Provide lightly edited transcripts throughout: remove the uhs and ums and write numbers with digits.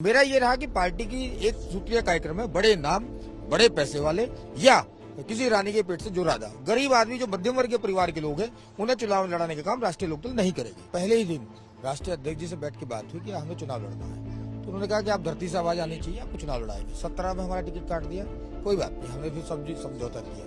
मेरा ये रहा कि पार्टी की एक सूत्रीय कार्यक्रम है, बड़े नाम, बड़े पैसे वाले या किसी रानी के पेट से जो राजा, गरीब आदमी जो मध्यम वर्ग के परिवार के लोग हैं, उन्हें चुनाव लड़ाने का काम राष्ट्रीय लोकदल नहीं करेगी। पहले ही दिन राष्ट्रीय अध्यक्ष जी से बैठ के बात हुई कि हमें चुनाव लड़ना है, तो उन्होंने कहा कि आप धरती से आवाज आनी चाहिए, आपको चुनाव लड़ाएंगे। 17 में हमारा टिकट काट दिया, कोई बात नहीं, हमने फिर समझौता किया।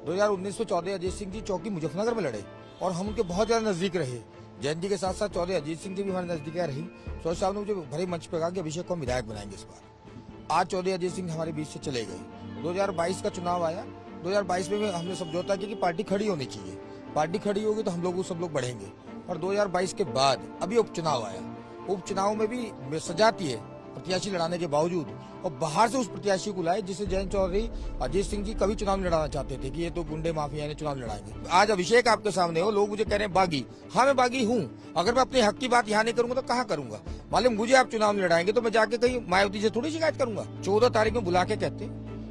2019 में चौधरी अजीत सिंह जी चौकी मुजफ्फरनगर में लड़े और हम उनके बहुत ज्यादा नजदीक रहे। जैन जी के साथ साथ चौधरी अजीत सिंह जी भी हमारे नजदीक रही। चौधरी साहब ने मुझे भरे मंच पे कहा कि अभिषेक को हम विधायक बनाएंगे इस बार। आज चौधरी अजीत सिंह हमारे बीच से चले गए। 2022 का चुनाव आया, 2022 में हमने समझौता किया कि पार्टी खड़ी होनी चाहिए। पार्टी खड़ी होगी तो हम लोग सब लोग बढ़ेंगे। और 2022 के बाद अभी उपचुनाव आया, उपचुनाव में भी सजाती है प्रत्याशी लड़ाने के बावजूद, और बाहर से उस प्रत्याशी को लाए जिसे जयंत चौधरी अजीत सिंह जी कभी चुनाव लड़ाना चाहते थे कि ये तो गुंडे माफिया ने चुनाव लड़ाएंगे। आज अभिषेक आपके सामने हो, लोग मुझे कह रहे हैं बागी। हाँ, मैं बागी हूँ। अगर मैं अपने हक की बात यहाँ नहीं करूंगा तो कहाँ करूंगा? मालूम मुझे आप चुनाव लड़ाएंगे तो मैं जाके कहीं मायावती से थोड़ी शिकायत करूंगा। 14 तारीख में बुला के कहते,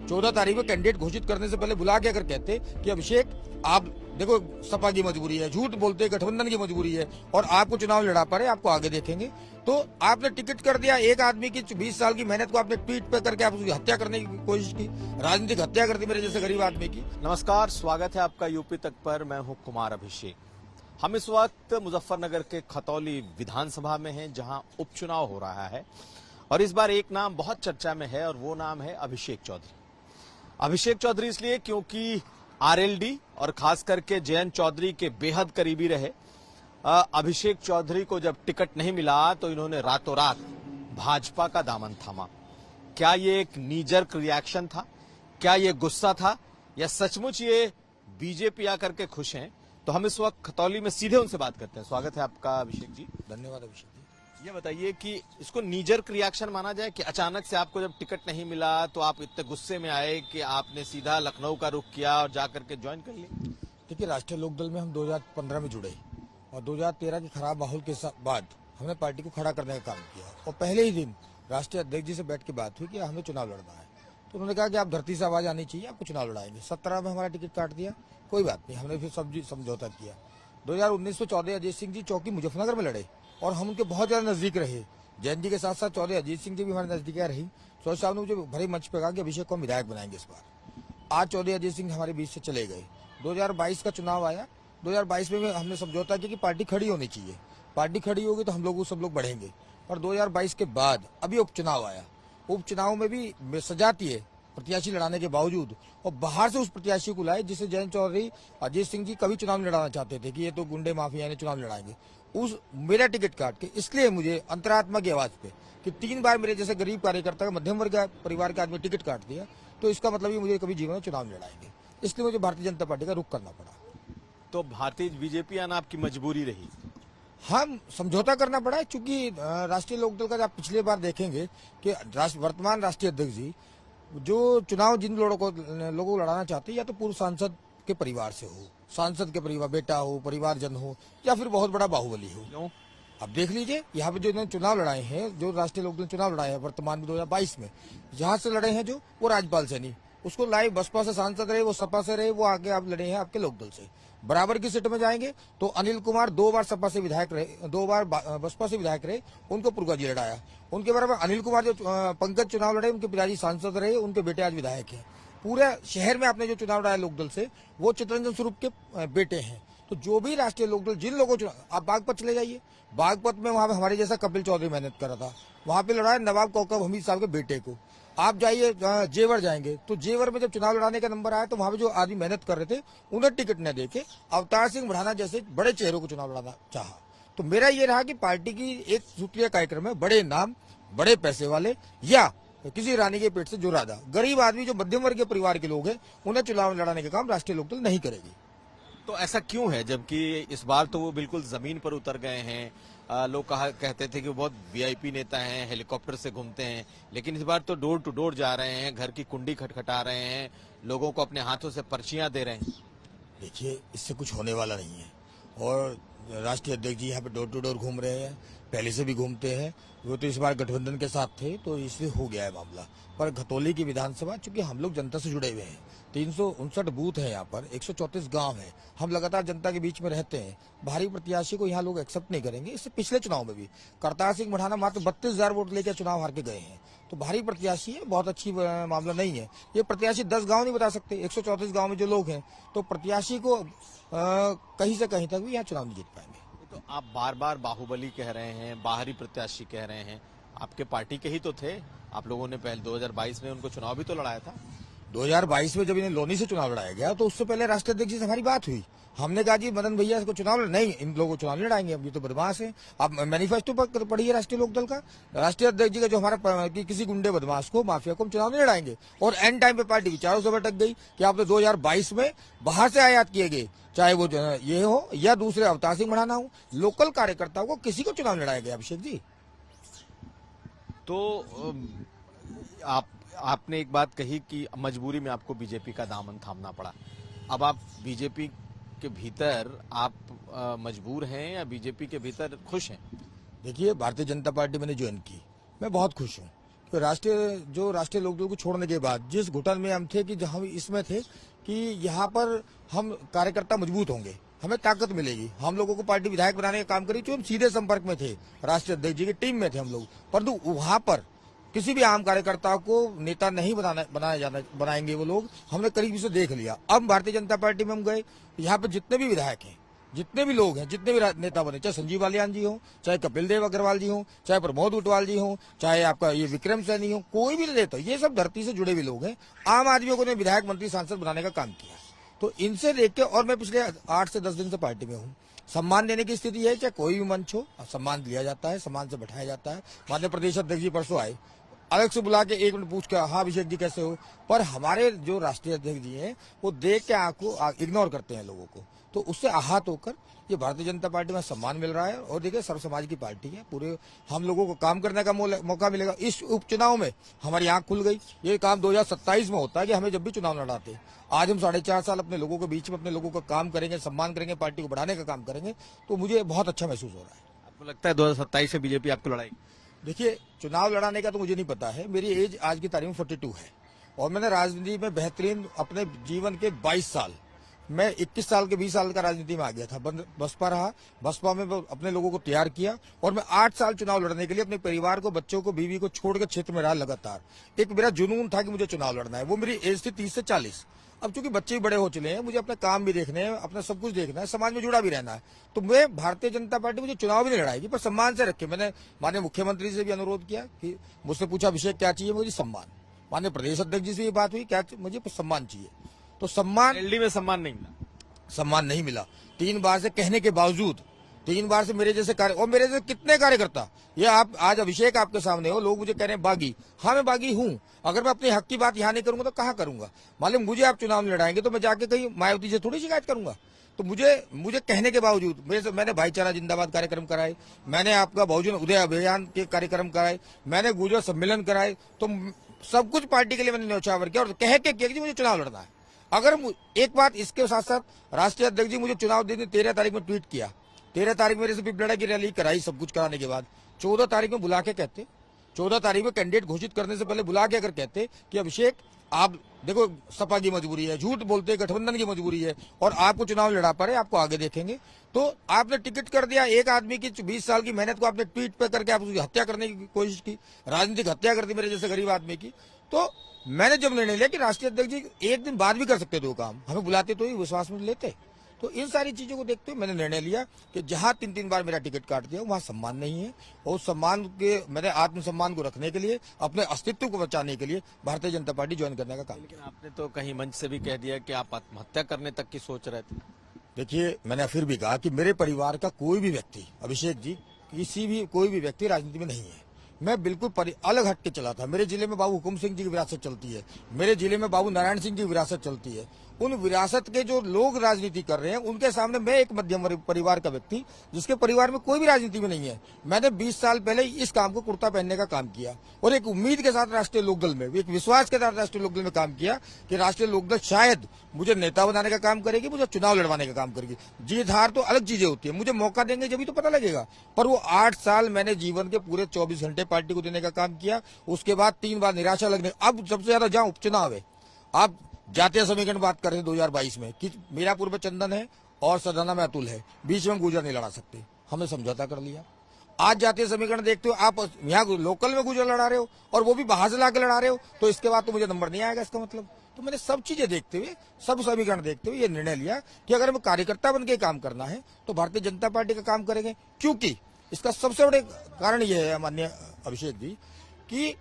14 तारीख में कैंडिडेट घोषित करने से पहले बुला के अगर कहते कि अभिषेक आप देखो, सपा की मजबूरी है, झूठ बोलते गठबंधन की मजबूरी है और आपको चुनाव लड़ा पा रहे, आपको आगे देखेंगे, तो आपने टिकट कर दिया। एक आदमी की 20 साल की मेहनत को आपने ट्वीट पे करके आप उसकी हत्या करने की कोशिश की, राजनीतिक हत्या कर दी मेरे जैसे गरीब आदमी की। नमस्कार, स्वागत है आपका यूपी तक पर। मैं हूं कुमार अभिषेक। हम इस वक्त मुजफ्फरनगर के खतौली विधानसभा में हैं, जहां उपचुनाव हो रहा है और इस बार एक नाम बहुत चर्चा में है और वो नाम है अभिषेक चौधरी। अभिषेक चौधरी इसलिए क्योंकि आरएलडी और खास करके जयंत चौधरी के बेहद करीबी रहे। अभिषेक चौधरी को जब टिकट नहीं मिला तो इन्होंने रातों रात भाजपा का दामन थामा। क्या ये एक नीजर्क रिएक्शन था? क्या ये गुस्सा था या सचमुच ये बीजेपी आकर के खुश हैं? तो हम इस वक्त खतौली में सीधे उनसे बात करते हैं। स्वागत है आपका अभिषेक जी। धन्यवाद अभिषेक जी। ये बताइए कि इसको नीजर्क रिएक्शन माना जाए कि अचानक से आपको जब टिकट नहीं मिला तो आप इतने गुस्से में आए कि आपने सीधा लखनऊ का रुख किया और जाकर के ज्वाइन कर लिया? देखिए, राष्ट्रीय लोकदल में हम 2015 में जुड़े और 2013 के खराब माहौल के बाद हमने पार्टी को खड़ा करने का काम किया और पहले ही दिन राष्ट्रीय अध्यक्ष जी से बैठ के बात हुई कि हमें चुनाव लड़ना है, तो उन्होंने कहा कि आप धरती से आवाज आनी चाहिए, आपको चुनाव लड़ाएंगे। 17 में हमारा टिकट काट दिया, कोई बात नहीं, हमने फिर समझौता किया। 2019 में चौधरी अजीत सिंह जी चौकी मुजफ्फरनगर में लड़े और हम उनके बहुत ज्यादा नजदीक रहे। जैन जी के साथ साथ चौधरी अजीत सिंह जी भी हमारे नजदीक रही। चौधरी साहब ने मुझे भरे मंच पे कहा कि अभिषेक को हम विधायक बनाएंगे इस बार। आज चौधरी अजीत सिंह हमारे बीच से चले गए। 2022 का चुनाव आया, 2022 में हमने समझौता किया कि पार्टी खड़ी होनी चाहिए। पार्टी खड़ी होगी तो हम लोग सब लोग बढ़ेंगे। और 2022 के बाद अभी उपचुनाव आया, उपचुनाव में भी सजाती है प्रत्याशी लड़ाने के बावजूद, और बाहर से उस प्रत्याशी को लाए जिसे जयंत चौधरी अजीत सिंह जी कभी चुनाव लड़ाना चाहते थे कि ये तो गुंडे माफिया ने चुनाव लड़ाएंगे। उस मेरा टिकट काट के इसलिए मुझे अंतरात्मा की आवाज पे कि 3 बार मेरे जैसे गरीब कार्यकर्ता का मध्यम वर्ग परिवार का आदमी टिकट काट दिया, तो इसका मतलब ही मुझे कभी जीवन में चुनाव लड़ाएंगे, इसलिए मुझे भारतीय जनता पार्टी का रुख करना पड़ा। तो भारतीय बीजेपी आना आपकी मजबूरी रही? हम समझौता करना पड़ा है, चूंकि राष्ट्रीय लोकदल का आप पिछले बार देखेंगे कि वर्तमान राष्ट्रीय अध्यक्ष जी जो चुनाव जिन लोगों को लड़ाना चाहते हैं, या तो पूर्व सांसद के परिवार से हो, सांसद के परिवार बेटा हो, परिवारजन हो, या फिर बहुत बड़ा बाहुबली हो। क्यों? अब देख लीजिए, यहाँ पे जो इन्होंने चुनाव लड़ाए हैं, जो राष्ट्रीय लोकदल चुनाव लड़ाए हैं वर्तमान में 2022 में, जहाँ से लड़े हैं जो, वो राजपाल सैनी, उसको लाए बसपा से सांसद रहे, वो सपा से रहे, वो आगे आप लड़े हैं आपके लोकदल से। बराबर की सीट में जाएंगे तो अनिल कुमार 2 बार सपा से विधायक रहे, 2 बार बसपा से विधायक रहे, उनको पुरगा जी लड़ाया। उनके बराबर अनिल कुमार जो पंकज चुनाव लड़े, उनके पिताजी सांसद रहे, उनके बेटे आज विधायक हैं। पूरे शहर में आपने जो चुनाव लड़ाया लोकदल से, वो चित्तरंजन स्वरूप के बेटे हैं। तो जो भी राष्ट्रीय लोकदल जिन लोगों को, आप बागपत चले जाइए, बागपत में वहां पे हमारे जैसा कपिल चौधरी मेहनत कर रहा था, वहां पे लड़ाया नवाब कौकब हमीद साहब के बेटे को। आप जाइए जेवर जाएंगे तो जेवर में जब चुनाव लड़ाने का नंबर आया तो वहां पे जो आदमी मेहनत कर रहे थे उन्हें टिकट न देके अवतार सिंह बढ़ाना जैसे बड़े चेहरों को चुनाव लड़ाना चाहा। तो मेरा ये रहा कि पार्टी की एक सूत्रीय कार्यक्रम है, बड़े नाम, बड़े पैसे वाले या किसी रानी के पेट से जो राजा, गरीब आदमी जो मध्यम वर्ग के परिवार के लोग हैं, उन्हें चुनाव लड़ाने का काम राष्ट्रीय लोकदल नहीं करेगी। तो ऐसा क्यों है, जबकि इस बार तो वो बिल्कुल जमीन पर उतर गए हैं? लोग कहते थे कि वो बहुत वीआईपी नेता हैं, हेलीकॉप्टर से घूमते हैं, लेकिन इस बार तो डोर टू डोर जा रहे हैं, घर की कुंडी खटखटा रहे हैं, लोगों को अपने हाथों से पर्चियां दे रहे हैं। देखिए, इससे कुछ होने वाला नहीं है। और राष्ट्रीय अध्यक्ष जी यहाँ पे डोर टू डोर घूम रहे हैं, पहले से भी घूमते हैं। वो तो इस बार गठबंधन के साथ थे तो इसलिए हो गया है मामला। पर खतौली की विधानसभा, चूंकि हम लोग जनता से जुड़े हुए हैं, 359 बूथ है यहाँ पर, 134 गांव है, हम लगातार जनता के बीच में रहते हैं। भारी प्रत्याशी को यहाँ लोग एक्सेप्ट नहीं करेंगे। इससे पिछले चुनाव में भी करतार सिंह मढ़ाना मात्र 32,000 वोट लेकर चुनाव हार के गए हैं। तो भारी प्रत्याशी है, बहुत अच्छी मामला नहीं है। ये प्रत्याशी 10 गांव नहीं बता सकते, 134 गांव में जो लोग हैं, तो प्रत्याशी को कहीं से कहीं तक भी यहाँ चुनाव नहीं जीत पाएंगे। तो आप बार बार बाहुबली कह रहे हैं, बाहरी प्रत्याशी कह रहे हैं, आपके पार्टी के ही तो थे। आप लोगों ने पहले 2022 में उनको चुनाव भी तो लड़ाया था। 2022 में जब इन्हें लोनी से चुनाव लड़ाया गया तो उससे पहले राष्ट्रीय अध्यक्ष जी से हमारी बात हुई। हमने कहा जी मदन भैया को चुनाव नहीं, इन लोगों को चुनाव नहीं लड़ाएंगे, अब ये तो बदमाश है। आप मैनिफेस्टो पर पढ़िए राष्ट्रीय लोकदल का, राष्ट्रीय अध्यक्ष जी का जो हमारा कि किसी गुंडे बदमाश को, माफिया को हम चुनाव नहीं लड़ाएंगे। और एंड टाइम पे पार्टी विचारों से भटक गई कि आपने 2022 में बाहर से आयात किए गए, चाहे वो ये हो या दूसरे अवतार सिंह मढ़ाना हो, लोकल कार्यकर्ताओं को किसी को चुनाव लड़ाया गया। अभिषेक जी, तो आपने एक बात कही कि मजबूरी में आपको बीजेपी का दामन थामना पड़ा। अब आप बीजेपी के भीतर आप मजबूर हैं या बीजेपी के भीतर खुश हैं? देखिए, भारतीय जनता पार्टी मैंने ज्वाइन की, मैं बहुत खुश हूँ। तो राष्ट्रीय लोकदल को छोड़ने के बाद जिस घुटन में हम थे, कि जहाँ हम इसमें थे कि यहाँ पर हम कार्यकर्ता मजबूत होंगे, हमें ताकत मिलेगी, हम लोगों को पार्टी विधायक बनाने का काम करी, जो हम सीधे संपर्क में थे, राष्ट्रीय अध्यक्ष जी की टीम में थे हम लोग। परंतु वहां पर किसी भी आम कार्यकर्ता को नेता नहीं बनाएंगे वो लोग, हमने करीब से देख लिया। अब भारतीय जनता पार्टी में हम गए, यहाँ पे जितने भी विधायक हैं, जितने भी लोग हैं, जितने भी नेता बने, चाहे संजीव बालियान जी हो, चाहे कपिल देव अग्रवाल जी हो, चाहे प्रमोद उटवाल जी हो, चाहे आपका ये विक्रम सैनी हो, कोई भी नेता, ये सब धरती से जुड़े हुए लोग हैं। आम आदमियों को विधायक, मंत्री, सांसद बनाने का काम किया। तो इनसे देख के, और मैं पिछले 8 से 10 दिन से पार्टी में हूँ, सम्मान देने की स्थिति है। चाहे कोई भी मंच हो, सम्मान दिया जाता है, सम्मान से बैठाया जाता है। माननीय प्रदेश अध्यक्ष जी परसों आए, अलग से बुला के 1 मिनट पूछ के, हाँ अभिषेक जी कैसे हो। पर हमारे जो राष्ट्रीय अध्यक्ष जी हैं, वो देख के आंख को इग्नोर करते हैं लोगों को। तो उससे आहत होकर ये भारतीय जनता पार्टी में सम्मान मिल रहा है। और देखिए, सर्व समाज की पार्टी है, पूरे हम लोगों को काम करने का मौका मिलेगा। इस उपचुनाव में हमारी आंख खुल गई। ये काम 2027 में होता है कि हमें जब भी चुनाव लड़ाते, आज हम 4.5 साल अपने लोगों के बीच में अपने लोगों का काम करेंगे, सम्मान करेंगे, पार्टी को बढ़ाने का काम करेंगे, तो मुझे बहुत अच्छा महसूस हो रहा है। आपको लगता है 2027 में बीजेपी आपको लड़ाएगी? देखिए, चुनाव लड़ाने का तो मुझे नहीं पता है। मेरी एज आज की तारीख में 42 है और मैंने राजनीति में बेहतरीन अपने जीवन के 22 साल, मैं 21 साल के 20 साल का राजनीति में आ गया था। बसपा रहा, बसपा में अपने लोगों को तैयार किया और मैं 8 साल चुनाव लड़ने के लिए अपने परिवार को, बच्चों को, बीवी को छोड़कर क्षेत्र में रहा लगातार। एक मेरा जुनून था कि मुझे चुनाव लड़ना है। वो मेरी एज थी 30 से 40। अब चूंकि बच्चे भी बड़े हो चले हैं, मुझे अपना काम भी देखने हैं, अपना सब कुछ देखना है, समाज में जुड़ा भी रहना है। तो मैं भारतीय जनता पार्टी मुझे चुनाव भी नहीं लड़ाएगी, पर सम्मान से रखे। मैंने माननीय मुख्यमंत्री से भी अनुरोध किया कि मुझसे पूछा, अभिषेक क्या चाहिए? मुझे सम्मान। माननीय प्रदेश अध्यक्ष जी से ये बात हुई, क्या मुझे सम्मान चाहिए। तो सम्मान, एलडी में सम्मान नहीं मिला, सम्मान नहीं मिला। 3 बार से कहने के बावजूद, 3 बार से मेरे जैसे कार्य, और मेरे जैसे कितने कार्यकर्ता, ये आप आज अभिषेक आपके सामने हो, लोग मुझे कह रहे हैं बागी। हाँ, मैं बागी हूँ। अगर मैं अपने हक की बात यहाँ नहीं करूंगा तो कहाँ करूंगा? मालूम, मुझे आप चुनाव लड़ाएंगे तो मैं जाके कहीं मायावती से थोड़ी शिकायत करूंगा। तो मुझे कहने के बावजूद मैंने भाईचारा जिंदाबाद कार्यक्रम कराए, मैंने आपका बहुजन उदय अभियान के कार्यक्रम कराए, मैंने गुर्जर सम्मेलन कराए, तो सब कुछ पार्टी के लिए मैंने न्यौछावर किया और कह के किया कि मुझे चुनाव लड़ना है। अगर एक बात इसके साथ साथ राष्ट्रीय अध्यक्ष जी मुझे चुनाव देने 13 तारीख में ट्वीट किया, 13 तारीख मेरे से पिपलड़ा की रैली कराई, सब कुछ कराने के बाद 14 तारीख में बुला के कहते, 14 तारीख में कैंडिडेट घोषित करने से पहले बुला के अगर कहते कि अभिषेक आप देखो, सपा की मजबूरी है, झूठ बोलते, गठबंधन की मजबूरी है और आपको चुनाव लड़ा पा रहे, आपको आगे देखेंगे, तो आपने टिकट कर दिया। एक आदमी की 20 साल की मेहनत को आपने ट्वीट पे करके आप उसकी हत्या करने की कोशिश की, राजनीतिक हत्या कर दी मेरे जैसे गरीब आदमी की। तो मैंने जब निर्णय लिया कि राष्ट्रीय अध्यक्ष जी एक दिन बाद भी कर सकते थे वो काम, हमें बुलाते तो ही विश्वास में लेते, तो इन सारी चीजों को देखते हुए मैंने निर्णय लिया कि जहां 3 बार मेरा टिकट काट दिया वहां सम्मान नहीं है। और सम्मान के, मैंने आत्मसम्मान को रखने के लिए, अपने अस्तित्व को बचाने के लिए भारतीय जनता पार्टी ज्वाइन करने का काम। लेकिन आपने तो कहीं मंच से भी कह दिया कि आप आत्महत्या करने तक की सोच रहे थे। देखिए, मैंने फिर भी कहा कि मेरे परिवार का कोई भी व्यक्ति, अभिषेक जी, कोई भी व्यक्ति राजनीति में नहीं है। मैं बिल्कुल अलग हट के चला था। मेरे जिले में बाबू हुकुम सिंह जी की विरासत चलती है, मेरे जिले में बाबू नारायण सिंह जी की विरासत चलती है, उन विरासत के जो लोग राजनीति कर रहे हैं उनके सामने मैं एक मध्यम वर्ग परिवार का व्यक्ति, जिसके परिवार में कोई भी राजनीति में नहीं है, मैंने 20 साल पहले इस काम को कुर्ता पहनने का काम किया और एक उम्मीद के साथ राष्ट्रीय लोकदल में, एक विश्वास के साथ राष्ट्रीय लोकदल में काम किया कि राष्ट्रीय लोकदल शायद मुझे नेता बनाने का काम करेगी, मुझे चुनाव लड़वाने का काम करेगी। जीत हार तो अलग चीजें होती है, मुझे मौका देंगे जब भी तो पता लगेगा। पर वो 8 साल मैंने जीवन के पूरे 24 घंटे पार्टी को देने का काम किया। उसके बाद 3 बार निराशा लगने, अब सबसे ज्यादा जहां उपचुनाव है, आप जातीय समीकरण बात कर रहे थे 2022 में कि मीरापुर में चंदन है और सदाना में अतुल है, बीच में गुजर नहीं लड़ा सकते, हमने समझौता कर लिया। आज जातीय समीकरण देखते हो, आप यहाँ लोकल में गुजर लड़ा रहे हो और वो भी बाहर से लाकर लड़ा रहे हो, तो इसके बाद तो मुझे नंबर नहीं आएगा इसका मतलब। तो मैंने सब चीजें देखते हुए, सब समीकरण देखते हुए ये निर्णय लिया कि अगर हमें कार्यकर्ता बन के काम करना है तो भारतीय जनता पार्टी का काम करेंगे। क्योंकि इसका सबसे बड़े कारण यह है माननीय अभिषेक जी कि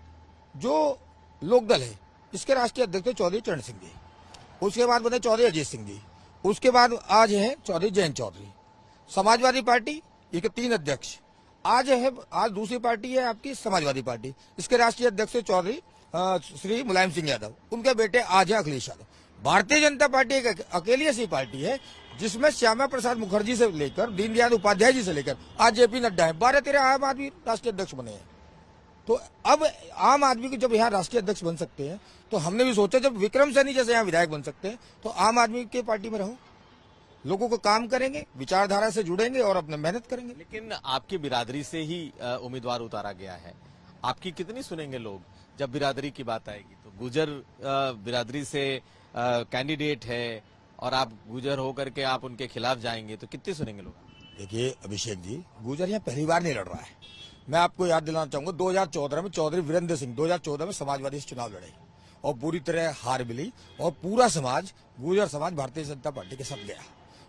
जो लोकदल है इसके राष्ट्रीय अध्यक्ष थे चौधरी चरण सिंह जी, उसके बाद बने चौधरी अजीत सिंह जी, उसके बाद आज है चौधरी जयंत चौधरी। समाजवादी पार्टी इसके 3 अध्यक्ष, आज दूसरी पार्टी है आपकी समाजवादी पार्टी, इसके राष्ट्रीय अध्यक्ष चौधरी श्री मुलायम सिंह यादव, उनके बेटे आज है अखिलेश यादव। भारतीय जनता पार्टी एक अकेली ऐसी पार्टी है जिसमें श्यामा प्रसाद मुखर्जी से लेकर दीनदयाल उपाध्याय जी से लेकर आज जेपी नड्डा है, 12-13 आम आदमी राष्ट्रीय अध्यक्ष बने हैं। तो अब आम आदमी को जब यहाँ राष्ट्रीय अध्यक्ष बन सकते हैं तो हमने भी सोचा जब विक्रम सैनी जैसे यहाँ विधायक बन सकते हैं तो आम आदमी के पार्टी में रहो, लोगों को काम करेंगे, विचारधारा से जुड़ेंगे और अपने मेहनत करेंगे। लेकिन आपकी बिरादरी से ही उम्मीदवार उतारा गया है, आपकी कितनी सुनेंगे लोग जब बिरादरी की बात आएगी? तो गुजर बिरादरी से कैंडिडेट है और आप गुजर होकर के आप उनके खिलाफ जाएंगे तो कितने सुनेंगे लोग? देखिए अभिषेक जी, गुजर यहाँ पहली बार नहीं लड़ रहा है। मैं आपको याद दिलाना चाहूंगा 2014 में चौधरी वीरेंद्र सिंह 2014 में समाजवादी से चुनाव लड़े और बुरी तरह हार मिली और पूरा समाज, गुजर समाज भारतीय जनता पार्टी के साथ गया।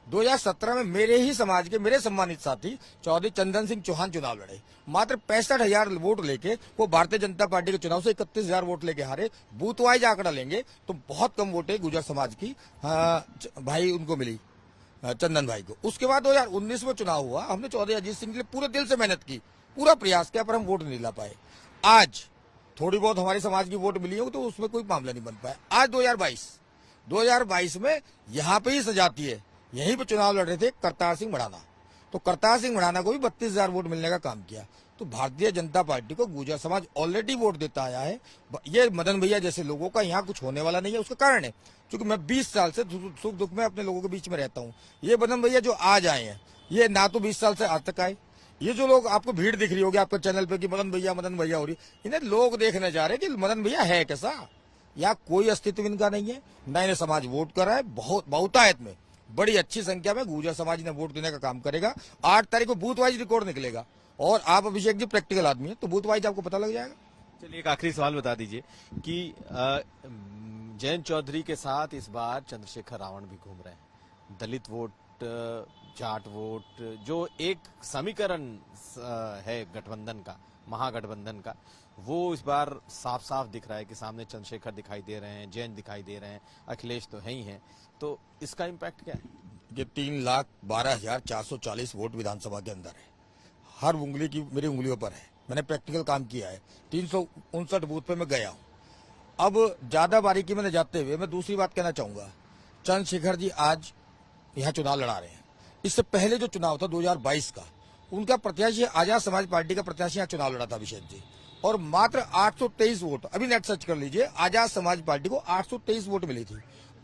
2017 में मेरे ही समाज के मेरे सम्मानित साथी चौधरी चंदन सिंह चौहान चुनाव लड़े, मात्र 65,000 वोट लेके वो भारतीय जनता पार्टी के चुनाव से 31,000 वोट लेके हारे। बूथ वाइज आंकड़ा लेंगे तो बहुत कम वोटें गुजर समाज की भाई उनको मिली, चंदन भाई को। उसके बाद 2019 में चुनाव हुआ, हमने चौधरी अजीत सिंह के लिए पूरे दिल से मेहनत की, पूरा प्रयास किया, पर हम वोट नहीं ला पाए। आज थोड़ी बहुत हमारे समाज की वोट मिली हो तो उसमें कोई मामला नहीं बन पाया। आज 2022 में यहाँ पे ही सजाती है, यहीं पे चुनाव लड़ रहे थे करतार सिंह मढ़ाना, तो करतार सिंह मढ़ाना को भी 32,000 वोट मिलने का काम किया। तो भारतीय जनता पार्टी को गुर्जर समाज ऑलरेडी वोट देता आया है। ये मदन भैया जैसे लोगों का यहाँ कुछ होने वाला नहीं है, उसका कारण है क्योंकि मैं 20 साल से सुख दुख में अपने लोगों के बीच में रहता हूँ। ये मदन भैया जो आज आए हैं, ये ना तो 20 साल से आज तक आए। ये जो लोग आपको भीड़ दिख रही होगी आपके चैनल पे कि मदन भैया हो रही, इन्हें लोग देखने जा रहे हैं कि मदन भैया है कैसा। यहाँ कोई अस्तित्व इनका नहीं है, न इन्हें समाज वोट कर रहा है। बहुतायत में बड़ी अच्छी संख्या में गुर्जर समाज ने वोट देने का काम करेगा। 8 तारीख को बूथ वाइज रिकॉर्ड निकलेगा और आप अभिषेक जी प्रैक्टिकल आदमी है तो बूथ वाइज आपको पता लग जाएगा। चलिए एक आखिरी सवाल बता दीजिए कि जयंत चौधरी के साथ इस बार चंद्रशेखर रावण भी घूम रहे हैं। दलित वोट, जाट वोट, जो एक समीकरण है गठबंधन का, महागठबंधन का, वो इस बार साफ साफ दिख रहा है कि सामने चंद्रशेखर दिखाई दे रहे हैं, जयंत दिखाई दे रहे हैं, अखिलेश तो है ही हैं। तो इसका इम्पैक्ट क्या है? ये 3,12,440 वोट विधानसभा के अंदर है, हर उंगली की मेरी उंगलियों पर है। मैंने प्रैक्टिकल काम किया है, 359 बूथ पे मैं गया हूँ। अब ज्यादा बारीकी में जाते हुए मैं दूसरी बात कहना चाहूंगा, चंद्रशेखर जी आज यहाँ चुनाव लड़ा रहे हैं। इससे पहले जो चुनाव था 2022 का, उनका प्रत्याशी आजाद समाज पार्टी का प्रत्याशी यहाँ चुनाव लड़ा था अभिषेक जी, और मात्र 823 वोट, अभी नेट सर्च कर लीजिए, आजाद समाज पार्टी को 823 वोट मिली थी।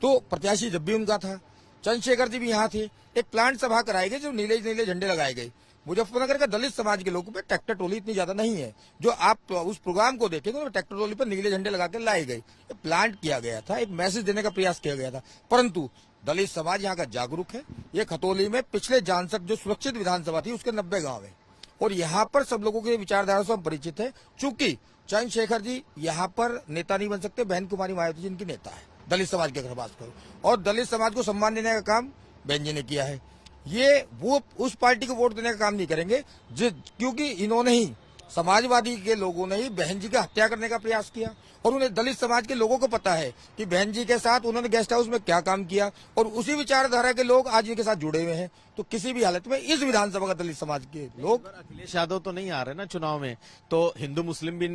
तो प्रत्याशी जब भी उनका था, चंद्रशेखर जी भी यहाँ थे। एक प्लांट सभा कराई गई जो नीले झंडे लगाए गए। मुजफ्फरनगर का दलित समाज के लोगों पे ट्रैक्टर ट्रॉली इतनी ज्यादा नहीं है, जो आप उस प्रोग्राम को देखेंगे तो ट्रैक्टर ट्रॉली पर नीले झंडे लगा के लाई गई। प्लांट किया गया था, एक मैसेज देने का प्रयास किया गया था। परंतु दलित समाज यहाँ का जागरूक है। ये खतौली में पिछले जानसक जो सुरक्षित विधानसभा थी उसके 90 गांव है और यहाँ पर सब लोगों की विचारधारा से हम परिचित है। चूंकि चंद्रशेखर जी यहाँ पर नेता नहीं बन सकते, बहन कुमारी मायावती जी इनकी नेता है दलित समाज के अगर करो, और दलित समाज को सम्मान देने का काम बहन जी ने किया है। ये वो उस पार्टी को वोट देने का काम नहीं करेंगे क्योंकि इन्होंने ही, समाजवादी के लोगों ने ही बहन जी का हत्या करने का प्रयास किया और उन्हें दलित समाज के लोगों को पता है कि बहन जी के साथ उन्होंने गेस्ट हाउस में क्या काम किया और उसी विचारधारा के लोग आज इनके साथ जुड़े हुए हैं। तो किसी भी हालत में इस विधानसभा का दलित समाज के लोग, अखिलेश यादव तो नहीं आ रहे ना चुनाव में, तो हिंदू मुस्लिम भी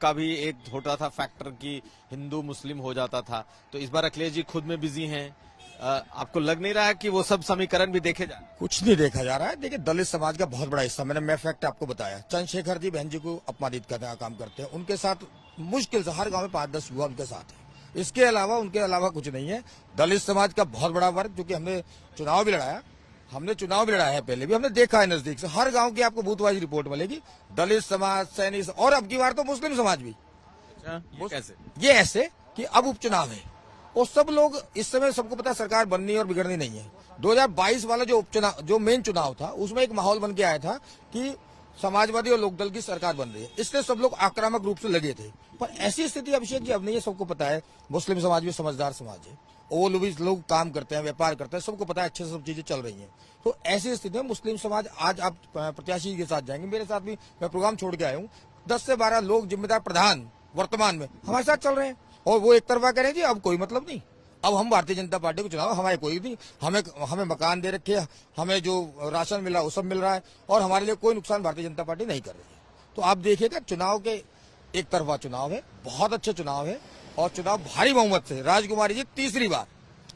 का भी एक होता था फैक्टर कि हिंदू मुस्लिम हो जाता था। तो इस बार अखिलेश जी खुद में बिजी हैं, आपको लग नहीं रहा है कि वो सब समीकरण भी देखे जाए? कुछ नहीं देखा जा रहा है। देखिए, दलित समाज का बहुत बड़ा हिस्सा, मैं फैक्ट आपको बताया, चंद्रशेखर जी बहन जी को अपमानित करने का काम करते हैं। उनके साथ मुश्किल से हर गांव में 5-10 युवा उनके साथ है। इसके अलावा उनके अलावा कुछ नहीं है। दलित समाज का बहुत बड़ा वर्ग, जो कि हमने चुनाव भी लड़ाया है, पहले भी हमने देखा है नजदीक से। हर गांव की आपको बूथ वाइज रिपोर्ट मिलेगी। दलित समाज, सैनिक और अब की बार तो मुस्लिम समाज भी। ये कैसे? ये ऐसे कि अब उपचुनाव है और सब लोग इस समय, सबको पता है सरकार बननी और बिगड़नी नहीं है। 2022 वाला जो उपचुनाव, जो मेन चुनाव था, उसमें एक माहौल बन के आया था कि समाजवादी और लोकदल की सरकार बन रही है। इसलिए सब लोग आक्रामक रूप से लगे थे। पर ऐसी स्थिति अभिषेक जी अब नहीं है। सबको पता है मुस्लिम समाज भी समझदार समाज है, वो भी लोग काम करते हैं, व्यापार करते हैं, सबको पता है अच्छे से सब चीजें चल रही हैं। तो ऐसी स्थिति में मुस्लिम समाज, आज आप प्रत्याशी के साथ जाएंगे, मेरे साथ भी, मैं प्रोग्राम छोड़ के आया हूँ, 10 से 12 लोग जिम्मेदार प्रधान वर्तमान में हमारे साथ चल रहे हैं और वो एक तरफा करें जी अब कोई मतलब नहीं। अब हम भारतीय जनता पार्टी को चुनाव, हमारे कोई नहीं, हमें मकान दे रखे, हमें जो राशन मिला वो सब मिल रहा है और हमारे लिए कोई नुकसान भारतीय जनता पार्टी नहीं कर रही है। तो आप देखिएगा, चुनाव के एक तरफा चुनाव है, बहुत अच्छा चुनाव है और चुनाव भारी बहुमत से राजकुमारी जी तीसरी बार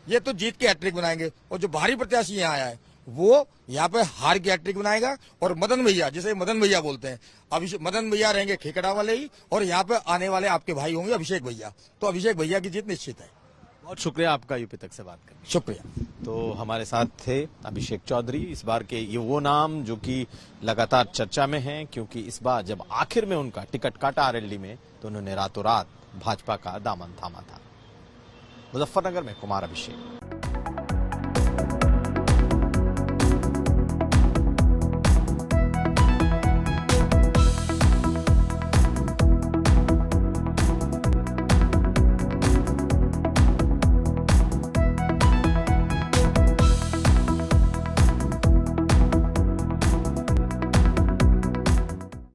ये तो जीत के हैट्रिक बनाएंगे और जो भारी प्रत्याशी यहाँ आया है वो यहाँ पे हार की हैट्रिक बनाएगा। और मदन भैया, जिसे मदन भैया बोलते हैं, मदन भैया रहेंगे खेकड़ा वाले ही और यहाँ पे आने वाले आपके भाई होंगे अभिषेक भैया। तो अभिषेक भैया की जीत निश्चित है। बहुत शुक्रिया आपका यूपी तक से बात करने। शुक्रिया। तो हमारे साथ थे अभिषेक चौधरी। इस बार के ये वो नाम जो कि लगातार चर्चा में हैं, क्योंकि इस बार जब आखिर में उनका टिकट काटा आरएलडी में तो उन्होंने रातों रात भाजपा का दामन थामा था। मुजफ्फरनगर में कुमार अभिषेक।